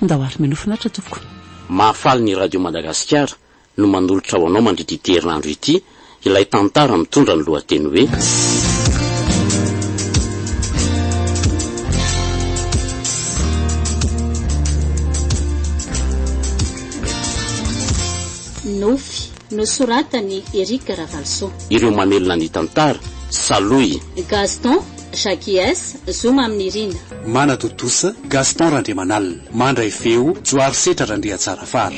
Ndawary menofinatra tompoko. Mahafaly ny Radio Madagasikara no manolotra ho anao mandritra ity herinandro ity ilay tantara mitondra ny lohateny hoe Nofy nosoratany Eric Ravalso. Ireo mamelona ny tantara Saloy, Gaston Jacques Zoma amin'ny Irina. Manatotosa Gaston Randriamanalina, mandray feo Joary Setra Randriatsara fara.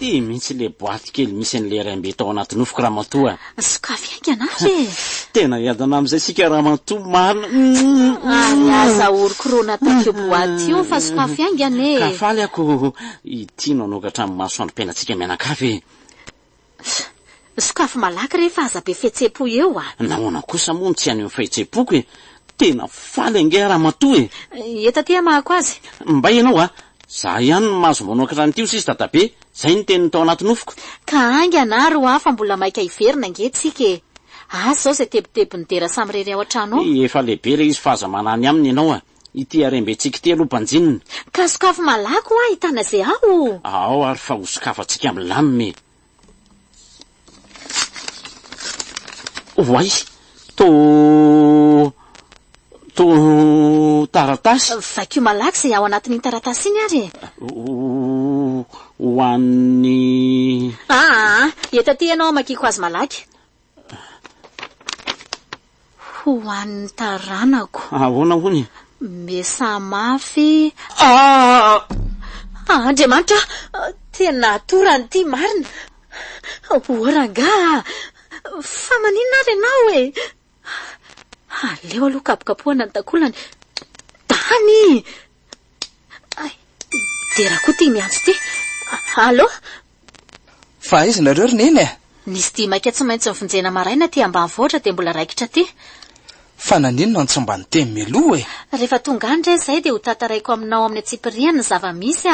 ty mihitsy le boaty kely misy an'le rembe tao anaty nofoko Ramatoa. Sokafy anky anary. Tena iadana amin'izay sika Ramatoa marina. Ary aza orokorona takio boaty io fa sokafy angy ane. Ka faly ako ity nanokatra amin'ny masoandro penantsika mianakavy. Sokafy malaky rehefa aza be fihetsem-po eo a. Nahoana kosa moa tsy any amin'ny fihetsem-poko e. Tena faly ange Ramatoa e. Eta ty amako azy. Mba ianao a. Za ihany mahazo manokatra n'itio sisy dadabe. Zay ny teny tao anaty nofoko. Ka angy anary ho afa mbola maika iverina ngetsika e. Zao zay tebotebony dera samy rery ao an-trano. Efa lehibe re izy fahaza manany aminy ianao a. Ity arembentsika ity aloha mpanjinina. Ka sokafy malako a hitana zay ao. Ao ary fa ho sokafantsika milamime. Oay, taratasy. Vakio malaky zay ao anatin'ny taratasy iny ary. Ho an'ny... eta ty ianao makiko azy malaky. Ho an'ny taranako. Ahoana hony? Mesa mafy. Andriamanitra, tena torany ty marina. Oranga, fa maninona ary ianao e? Aleo aloha kapokapohana ny takolany. Tany! Dera koa ty miantso ty. Allo? Fa izy nareo rineny e? Nisy ty maika tsy maintsy mivinjena maraina ty ambanivohitra dia mbola raikitra ty. Fa naninona no tsy mba niteny mialoha e? Rehefa tonga any ndray zay dia ho tataraiko aminao amin'ny Tsipiriana zava-misy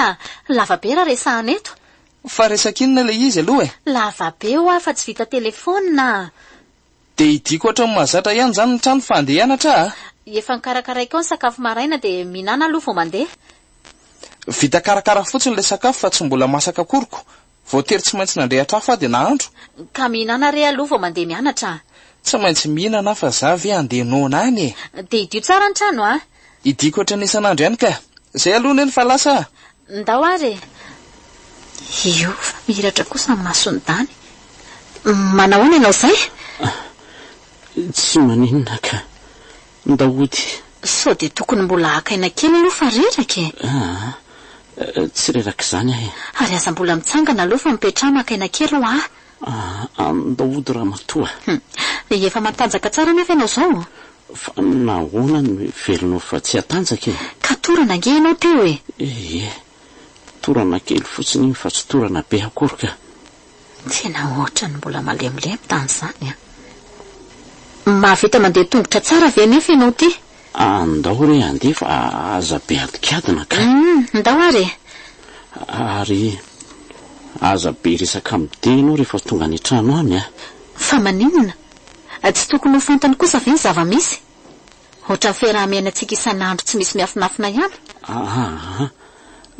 lava be raha resahana eto. Fa resakinona le izy aloha e? Lava be ho fa tsy vita telefona. Dia idiko ohatran'ny mahazatra ihany zany ny trano fa andeha hianatra Efa nikarakaraiko ny sakafo maraina dia minana aloha vao mandeha. Vita karakara fotsiny le sakafo fa tsy mbola masaka koroko. Voatery tsy maintsy nandrehatra fa dia nahandro. Ka mihinana re aloha vao mandeha mianatra. Tsy maintsy mihinana fa zavy andeha noana any e. Dia idio tsara ny trano Idiko ohatran'ny isan'andro ihany ka. Zay aloha neny fa lasa. Ndao ary. Io fa mihiratra kosa ny masony tany. Manahoana ianao zay? Tsy maninona ka. Ndaody. Sao dia tokony mbola hakaina kely aloha fa reraka e. Tsy reraka izany ahe. Ary aza mbola mitsangana aloha fa mipetraha makaina kely Ndaody Ramatoa. Efa matanjaka tsara nefa ianao zao. Fa nahoana ny velonao fa tsy hatanjaka e. Ka torana ange ianao teo e. Torana kely fotsiny fa tsy torana be akory ka. Tena ohatrany mbola malemilemy tany zany Mahavita mandeha tongotra tsara ve nefa ianao ty? Andao re andeha fa aza be adikadina ka. Ndao ary. Ary aza be resaka mideno rehefa tonga ny trano any Fa maninona? Tsy tokony ho fantany kosa ve ny zava-misy? Ohatra ny fiaraha-miainantsika isan'andro tsy misy miafinafina ihany.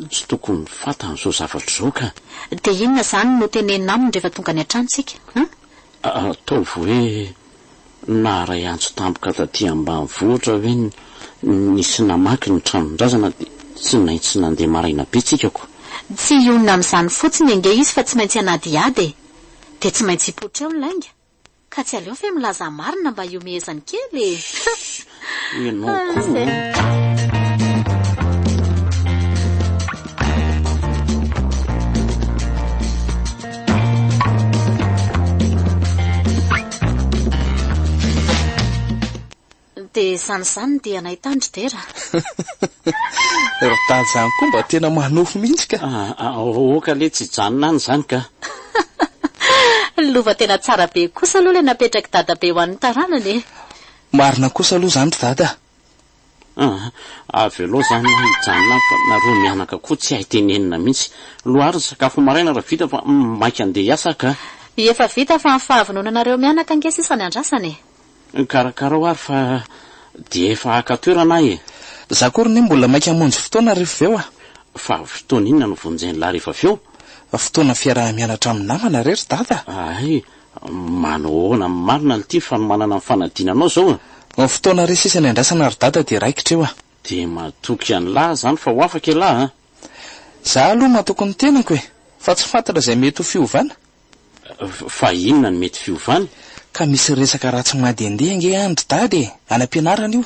Tsy tokony fantany zao zavatra zao ka. Dia inona zany no tenenina aminy rehefa tonga ny an-tranontsika? Ataovy hoe naray antso tampoka taty ambanivohitra hoe nisy namaky ny tranondrazana dia tsy maintsy nandeha maraina be tsikako. Tsy ionina amin'izany fotsiny ange izy fa tsy maintsy anadiady dia tsy maintsy hipotra eo ny lainga. Ka tsy aleo fe milaza marina mba iomehezany kely Ianao koa. Dia izany dia nahitandro dera. Ritany zany koa mba tena manofo mihitsy ka. Oka le tsy janona any zany ka. Lova tena tsara be kosa aloha le napetraky dada be ho an'ny taranany. Marina kosa aloha zany dada. Avy aloha zany hijanona fa nareo mianaka koa tsy haitenenina mihitsy. Loary sakafo maraina raha vita fa maika andeha hiasa ka. Efa vita fa ny fahavononanareo mianaka ange sisa ny andrasany. karakara ho ary fa dia efa hakatoerana e. Za kory ne mbola maika hamonjy fotoana rehefa avy eo Fa fotoana inona no vonjeny rehefa avy eo? Fotoana fiarah-mianatra amin'ny namana rery dada. Ay, manao ahoana marina ity fanomanana amin'ny fanadinanao zao. Fotoana resy isany andrasana ry dada dia raikitra eo Dia matoky an'lahy zany fa ho afaka ialahy Za aloha matoky ny tenako fa tsy fantatra izay mety ho fiovana. Fa inona no mety fiovana? Ka misy resaka ratsy mandehandeha nge andry dady any-ampianarana io.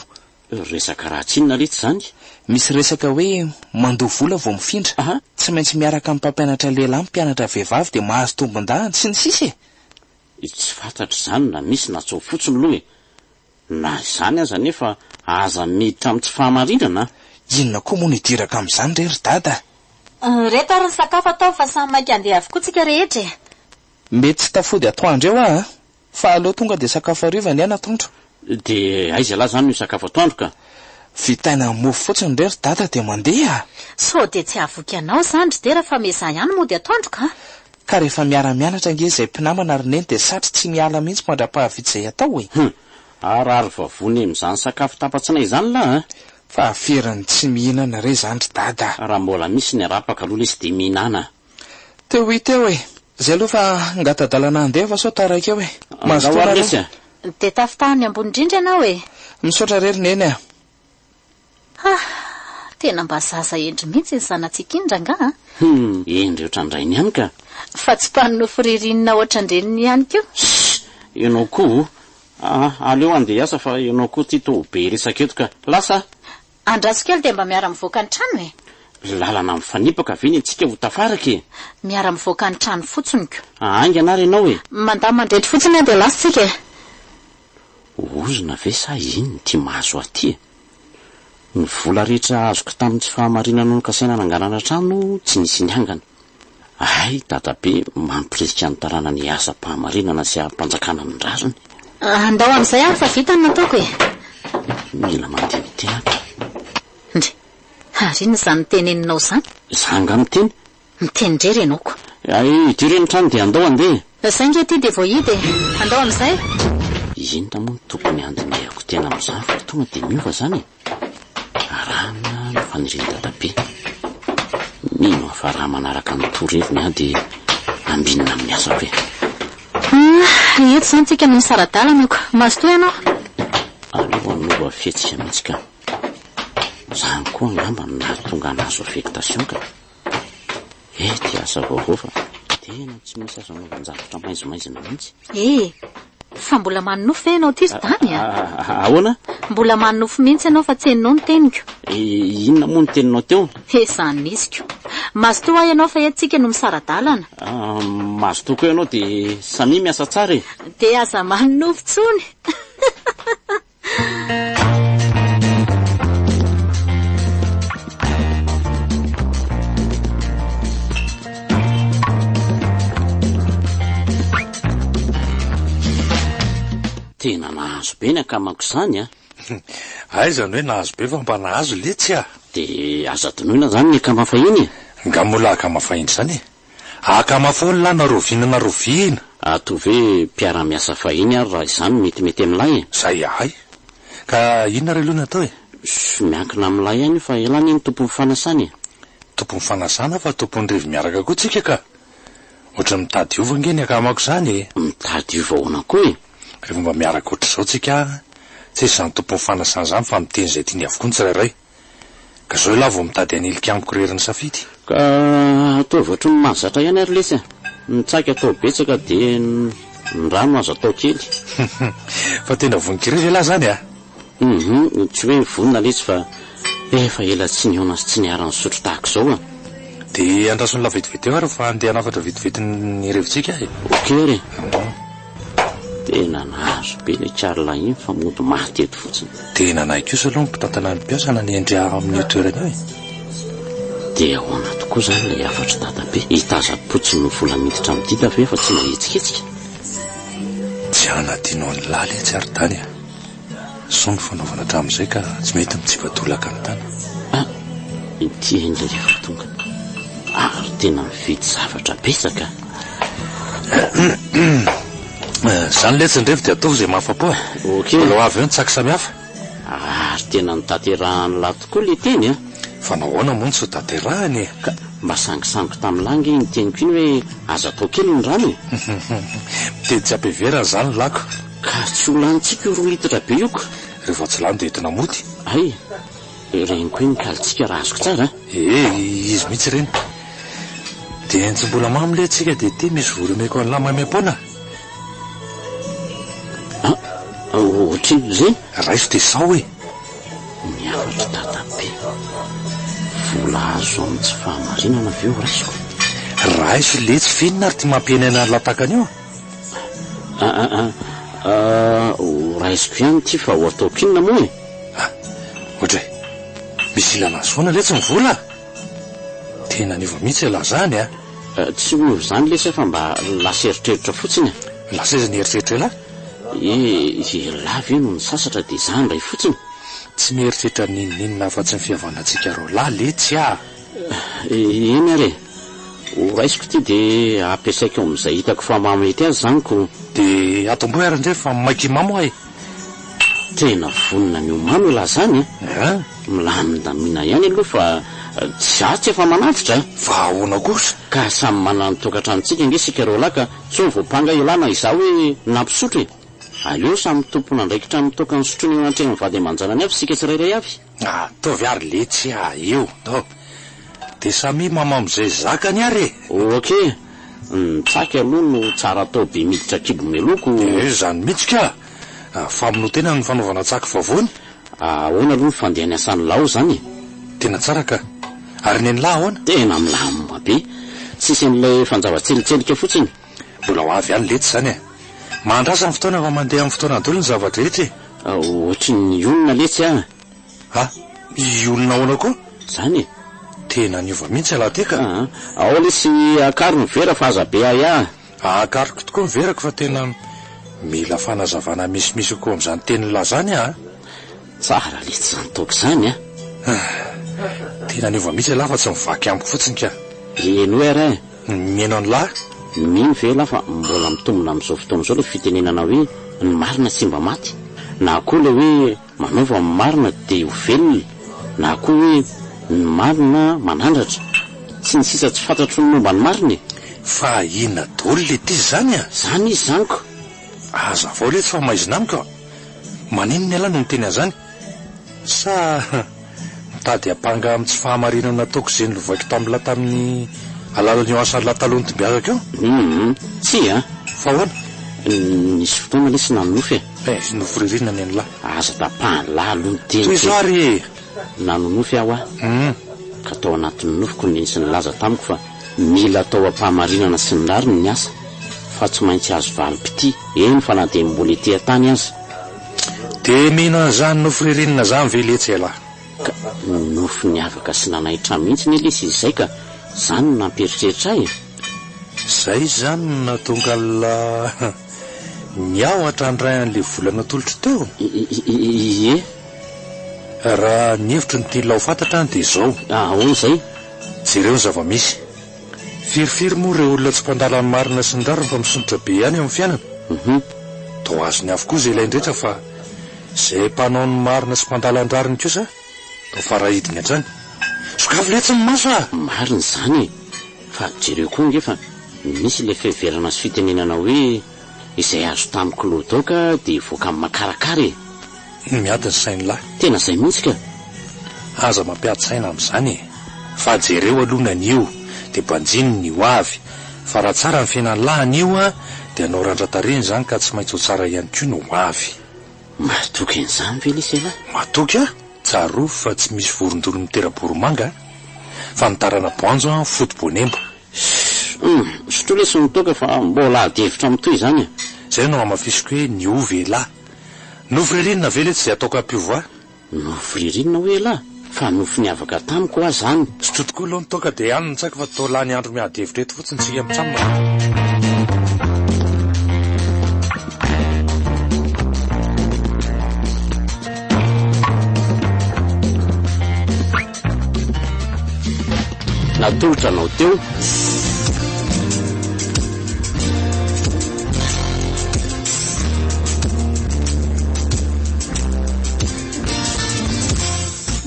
Resaka ratsy inona rehetra zany? Misy resaka hoe mandoa vola vao mifindra. Tsy maintsy miaraka amin'ny mpampianatra lehilahy mpianatra vehivavy dia mahazo tombon-dahany sy ny sisa Tsy fantatra zany na misy na tsao fotsiny aloha Na izany aza nefa aza miditra amin'ny tsy fahamarinana. Inona koa moa nidiraka amin'izany rery dada? Reto ary ny sakafo atao fa samy mainka andeha avokoa tsika rehetra. Mety tsy tafody atoandro eo fa aleo tonga dia sakafo hariva ny anatondro. Dia aiza lahy zany no sakafo atoandro ka? Vitaina mofo fotsiny rery dada dia mandeha. So dia tsy avoky anao zandry dera fa meza ihany moa dia atoandro ka rehefa miara-mianatra nge izay mpinamana ary neny dia satry tsy miala mihitsy mandra-pahavita izay atao Arary vavony amin'izany sakafo tapatsinay izany lahy fa aferany tsy mihinana re zandry dada. Raha mbola misy ny arapaka aloha izy dia mihinana. Teo izay aloha fa ngatadalana andeha fa sao taraka eo Mazotoana dia tafitahany ambony indrindra ianao misaotra rery neny tena mba zaza endry mihitsy ny zanatsika indrangà endry ohatrandrainy ihany ka. Fa tsy mpaninofo ririnina ohatrandreniny ihany koa. Ianao koa aleo andeha asa fa ianao koa ty to be resaka eto ka lasa Andraso kely dia mba miara mivoaka ny trano lalana mifanipaka ve ny antsika ho tafaraka miara mivoaka ny trano fotsiny ko. Aingana ary ianao mandà mandrety fotsiny dia lasitsika ozona ve sa iny ty mahazo aty ny vola rehetra azoko tamin'ny tsy fahamarinana ny kasaina nanganana trano tsy nisy niangana. Ay dadabe mampirisika ny tarana ny asa-pahamarinana sy ampanjakana ny razony. Andao amin'izay ary fa vita ny nataoko Mila mantenitehatra. Ary ino izany teneninao zany? Zanga miteny. Miteny indrery ianao ko. Ay ity ny trano dia andao andeha. Saingy aty dia voahidy andao amin'izay. Inona moa ny tokony andinehako tena amin'izany fa tonga dia miova zany arahana ny faniriany dadabe. Mino fa raha manaraka ny toreviny dia ambinina amin'ny asako eto zany tsika no misaradalana ko. Mazotoa ianao? Aleo anova fihetsika mihitsy ka. Zany koa angamba no nahatonga anazo affectation ka. Ty asa vaovao fa tena tsy misy asa anaovanjavatra maizimaizina mihitsy. Fa mbola maninofo ianao ty zany ahoana? Mbola maninofo mihitsy ianao fa tsy hainao ny teniko. Inona moa ny teninao teo? Zany misy ko. Mazotoa ianao fa eto no misaradalana. Mazotoa koa ianao dia samy miasa tsara dia aza maninofo tsony. Tena nahazo be ny akamako izany Ay zany hoe nahazo be fa mba nahazo letsy dia aza tonoina zany ny akamafahiny nga mola akamafahiny zany akamafony lahy narovinana rovina ato ve mpiara-miasa fahiny ary raha izany metimety amin'ilay zay ay ka inona re aloha natao miankina amin'ilay ihany fa elany ny tompon'ny fanasany tompon'ny fanasana fa tompon'ny rivy miaraka koa tsika ka ohatra mitady ova nge ny akamako zany mitady ova ahoana koa rehefa mba miaraka ohatr'izao tsika tsy izy zany tompon'ny fanasana zany fa miteny zay tiany avokoa ny tsirairay ka zao laha vao mitady anilika amiko reriny safidy ka ataovy ohatry ny mahazatra ihany ary lesy nitsaika atao betsaka dia ny rano azo atao kely fa tena voninkiry lahy zany tsy hoe vonina lesy fa efa ela tsy niona sy tsy niarany sotro tahaka izao dia andrasony la vetivety eo ary fa andeha anafatra vetivety ny revitsika okery tena nahazo be le tsaralahy iny fa mody maty eto fotsiny tena naikosa aloha mpitantana ny mpiasana ny endry amin'ny toerana eo dia ahoana tokoa zany ilay afatra dadabe hitaza-potsiny ny vola miditra midita fa efa tsy mahetsiketsiky tsy anadinao ny laly tsy ary tany so ny fanaovana hatramin'izay ka tsy mety mitsipatolaka ny tany ity endry rehefa tonga ary tena mividy zavatra betsaka Zany letsindrevy dia ataovy izay mahafa-po okey mbola ho avy eo ny tsaky samihafa ary tena nitanterahany lahy tokoa le teny a fa nahoana moa ny tsy ho tanterahany ka mba sangisango tamin'ny langy ny tenyko iny hoe aza atao kely ny rano teny tsy ampiverana zany lako ka tsy ho lanitsika io 2 litatra be io ka rehefa tsy lany dia entina mody ay reniko hoe nikalintsika raha azoko tsara izy mihitsy ireny dia tsy mbola mamile atsika dia ty misy voromeko any lamamam-pona ohatrino zay raiso dia sao hoe miafatra dadabe vola azo amin'ny tsy fahamarinana avy eo raisiko raiso le tsy finina ary ty mampienana ny latakany io raisiko ihany ty fa ho ataoko inona moa ohatra misy ilana azy foana le tsy mivola tena niva mihitsy alazany tsy ho zany lesa fa mba lasa eritreritra fotsiny lasa izy ny eritreritra ela lavy io no ny sasatra dia zany ray fotsiny tsy mieritreritra ninninina afa-tsy ny fihavanantsika ro lahy le tsy eny are ho raisiko ty dia ampiasaiko amin'izay hitako fa mamety azy zany ko dia atombo arandray fa maiky mamo ay tena vonina miomano laha zany milamindamina ihany aloha fa tsy atsy efa manatitra fa ahoana kosa ka samy manana ny tokantranontsika nge sika reo lahy ka tsy ho voapanga ilana izaho hoe nampisotro aleo samy tompona ndraikitra mitoka ny sotrony eo anatreha mivady amanjanany avy sika tsirairay avy ataovy ary le tsy eo to dia samy mamam'izay zakany ary okey nitsaky aloha no tsara atao be miditra kibo meloko zany mihitsy ka famino tena ny fanaovana tsaky vavony ahoana aloha ny fandehany asan'ny lao zany tena tsara ka ary ny lahy ahoana tena milamina be tsisy an'ilay fanjava-tselitselika fotsiny mbola ho avy any letsy zany mandrasa ny fotoana fa mandeha amin'ny fotoana adolo ny zavatra rehetra ohatry ny olona letsy olona ahoana koa zany tena niova mihitsy alateka ao lesy akaro ny vera fa aza be akariko tokoa miverako fa tena mila fanazavana misimisy koa amin'izany teny la zany tsara letsy zany taoko zany tena niova mihitsy lahy fa tsy mivaky amiko fotsiny ka eny hoe ara mieno any lahy mino ve lahy fa mbola mitombona amin'izao fotoana izao le fitenenana hoe ny marina tsy mba maty na koa le hoe manaova ny marina dia ho velona na koa hoe ny marina manandratra tsy ny sisa tsy fantatro ny momba ny marina fa inona dolo le ty zany zany izy zany ko aza vao letsy fa maizina amiko maninony ala no niteny an'izany sa mitady ampanga amin'ny tsy fahamarinana nataoko izay nilovaiko tamin'la tamin'ny alalany eo asan'la talohany tombiazako eo tsy fa ahoana nisy fotoana lesy nanonofy nofo ririnina ny anylahy aza tapahany lahy aloha ny teny toy izao ary nanonofy aho ka atao anatin'ny nofoko ny sy nilaza tamiko fa mila atao ampahamarinana sy ny rariny ny asa fa tsy maintsy azo valipity eny fa na dia mbola ety an-tany azy dia mino an'izany nofo ririnina zany ve letsy alahy ka nofo ny avaka sy nanahitra mihitsy ny lesy izy zay ka zany no nampieritreritra zay zany natonga la niaohatra ny ray an'le volana tolotra teo raha nihevitry ny tiala ho fantatra any dia izao ahoana zay jereo ny zava-misy firifiry moa ireo olona tsy mpandala ny marina sy ny rariny fa misonitra be ihany amin'ny fiainana to azony avokoa zay ilaindretra fa zay mpanao ny marina sy mpandala ny rariny kosa to farahidiny an-trany sokafy letsy ny maso marina zany fa jereo koa nge fa misy le fiheverana sy fitenenana hoe izay azo tamiko lodoka dia voaka amin'ny makarakary miadiny sainy lahy tena zay mihitsy ka aza mampiady-saina amin'izany fa jereo alohana an'io dia banjiny ny ho avy fa raha tsara ny fiainany lahy an'io dia anao randra-tareny zany ka tsy maintsy ho tsara ihany koa no ho avy matoky an'izany ve lesy lahy matoky tsarovy fa tsy misy vorondolo mitera-boromanga fa mitarana boanjo foto-bonembo sotro lesy mitoka fa mbola adevitra amitoy zany zay no amafisiko hoe ny ovy lahy nofo ririnina ve letsy zay ataoko ampiovoa nofo ririnina hoe lahy fa nofo ny avaka tamiko aho zany sotro tokoa aloha nitoka dia hany nitsaika fa tao lahy ny andro miadevitra eto fotsiny tsika mitsamina natolotra anao teo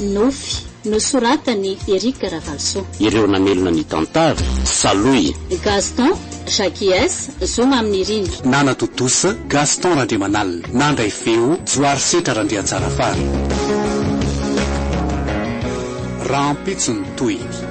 nofy nosoratany Erika Ravalso. Ireo namelona ny tantara Saloy, Gaston Jacques Zoma amin'ny riny. Nana Totosa Gaston Randriamanalina, Nandray Feo Joary Setra Randriatsarafary. Rampitsony Toy.